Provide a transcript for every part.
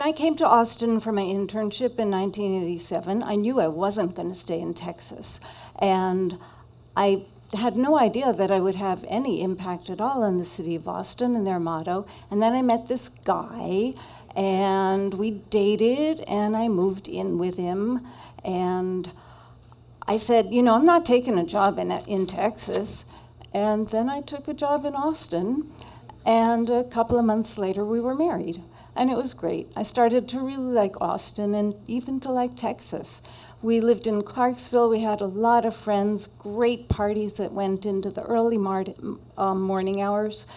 I came to Austin for my internship in 1987, I knew I wasn't going to stay in Texas. And I had no idea that I would have any impact at all on the city of Austin and their motto. And then I met this guy, and we dated, and I moved in with him. And I said, I'm not taking a job in Texas. And then I took a job in Austin, and a couple of months later we were married. And it was great. I started to really like Austin and even to like Texas. We lived in Clarksville. We had a lot of friends, great parties that went into the early morning hours.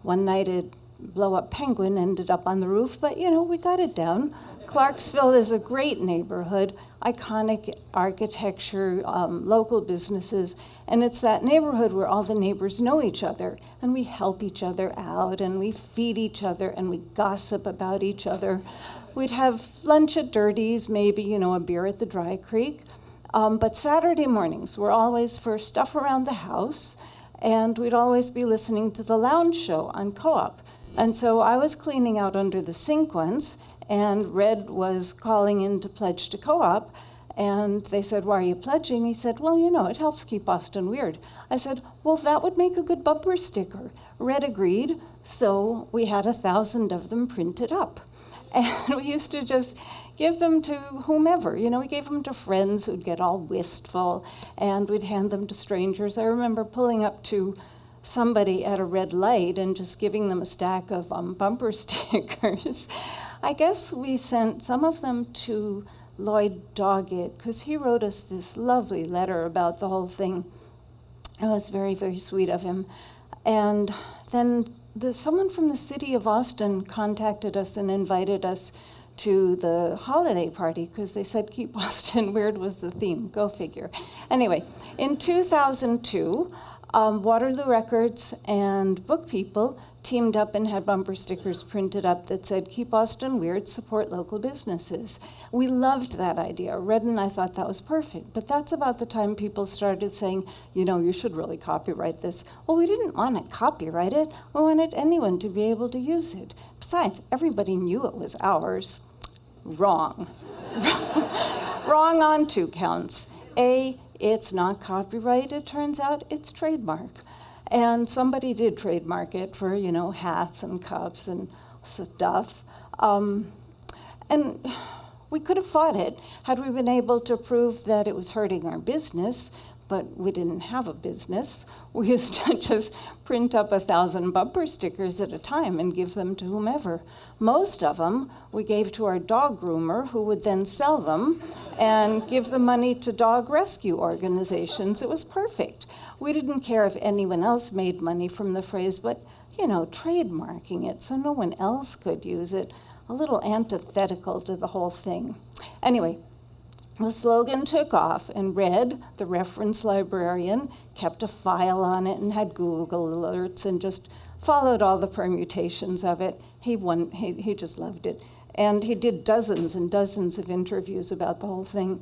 One night a blow-up penguin ended up on the roof, but we got it down. Clarksville is a great neighborhood, iconic architecture, local businesses, and it's that neighborhood where all the neighbors know each other, and we help each other out, and we feed each other, and we gossip about each other. We'd have lunch at Dirty's, maybe, a beer at the Dry Creek. But Saturday mornings were always for stuff around the house, and we'd always be listening to the lounge show on KOOP. And so I was cleaning out under the sink once, and Red was calling in to pledge to KOOP, and they said, "Why are you pledging?" He said, "Well, it helps keep Austin weird." I said, "Well, that would make a good bumper sticker." Red agreed, so we had 1,000 of them printed up. And we used to just give them to whomever. We gave them to friends who'd get all wistful, and we'd hand them to strangers. I remember pulling up to somebody at a red light and just giving them a stack of bumper stickers. I guess we sent some of them to Lloyd Doggett, because he wrote us this lovely letter about the whole thing. It was very, very sweet of him. And then someone from the city of Austin contacted us and invited us to the holiday party, because they said Keep Austin Weird was the theme. Go figure. Anyway, in 2002, Waterloo Records and Book People teamed up and had bumper stickers printed up that said, "Keep Austin Weird, support local businesses." We loved that idea. Red and I thought that was perfect. But that's about the time people started saying, you should really copyright this. Well, we didn't want to copyright it. We wanted anyone to be able to use it. Besides, everybody knew it was ours. Wrong. Wrong on 2 counts. A, it's not copyright. It turns out it's trademark. And somebody did trademark it for, hats and cups and stuff. And we could have fought it had we been able to prove that it was hurting our business, but we didn't have a business. We used to just print up 1,000 bumper stickers at a time and give them to whomever. Most of them we gave to our dog groomer, who would then sell them and give the money to dog rescue organizations. It was perfect. We didn't care if anyone else made money from the phrase, but, trademarking it so no one else could use it, a little antithetical to the whole thing. Anyway, the slogan took off, and Red, the reference librarian, kept a file on it and had Google alerts and just followed all the permutations of it. He just loved it. And he did dozens and dozens of interviews about the whole thing.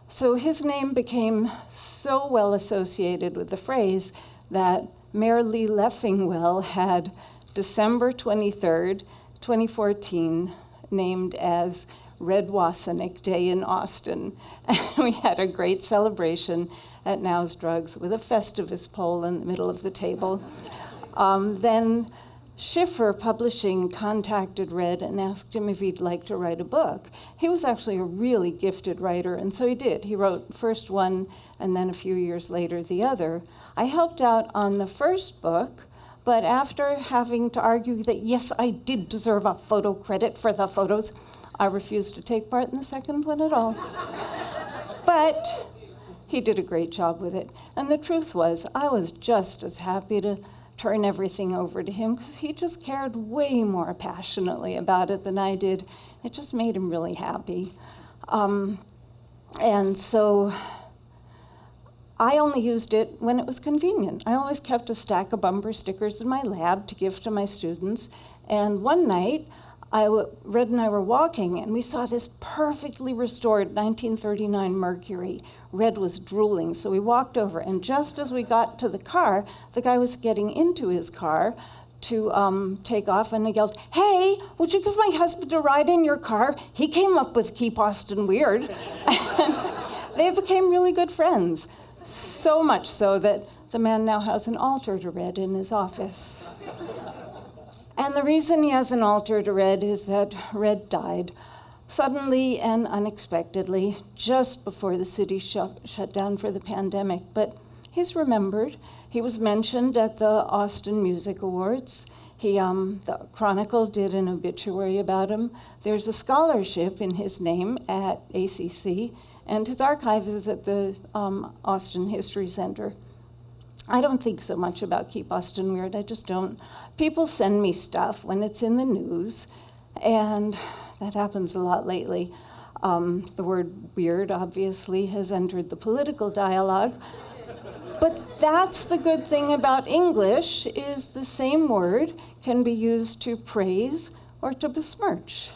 So his name became so well associated with the phrase that Mayor Lee Leffingwell had December 23rd, 2014, named as Red Wasenick Day in Austin. And we had a great celebration at Now's Drugs with a Festivus pole in the middle of the table. Then Schiffer Publishing contacted Red and asked him if he'd like to write a book. He was actually a really gifted writer, and so he did. He wrote first one, and then a few years later the other. I helped out on the first book, but after having to argue that, yes, I did deserve a photo credit for the photos, I refused to take part in the second one at all. But he did a great job with it. And the truth was, I was just as happy to turn everything over to him, because he just cared way more passionately about it than I did. It just made him really happy. And so I only used it when it was convenient. I always kept a stack of bumper stickers in my lab to give to my students. And one night, Red and I were walking, and we saw this perfectly restored 1939 Mercury. Red was drooling, so we walked over, and just as we got to the car, the guy was getting into his car, to take off, and I yelled, "Hey, would you give my husband a ride in your car? He came up with Keep Austin Weird." And they became really good friends, so much so that the man now has an altar to Red in his office. And the reason he has an altar to Red is that Red died suddenly and unexpectedly just before the city shut down for the pandemic. But he's remembered. He was mentioned at the Austin Music Awards. The Chronicle did an obituary about him. There's a scholarship in his name at ACC, and his archive is at the Austin History Center. I don't think so much about Keep Austin Weird, I just don't. People send me stuff when it's in the news, and that happens a lot lately. The word weird, obviously, has entered the political dialogue. But that's the good thing about English, is the same word can be used to praise or to besmirch.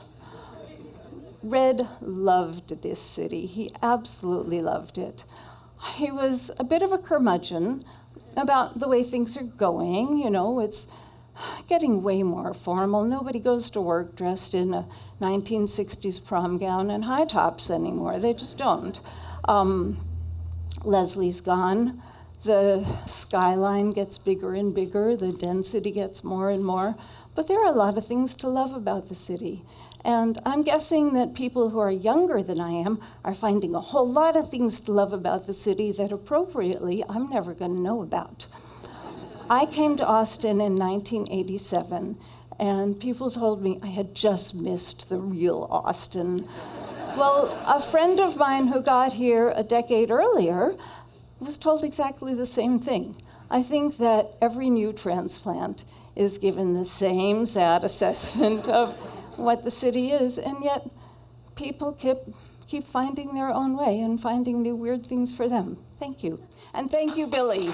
Red loved this city. He absolutely loved it. He was a bit of a curmudgeon about the way things are going. You know, it's getting way more formal. Nobody goes to work dressed in a 1960s prom gown and high tops anymore. They just don't. Leslie's gone. The skyline gets bigger and bigger. The density gets more and more. But there are a lot of things to love about the city. And I'm guessing that people who are younger than I am are finding a whole lot of things to love about the city that appropriately I'm never going to know about. I came to Austin in 1987, and people told me I had just missed the real Austin. Well, a friend of mine who got here a decade earlier was told exactly the same thing. I think that every new transplant is given the same sad assessment of what the city is, and yet people keep finding their own way and finding new weird things for them. Thank you. And thank you, Billy.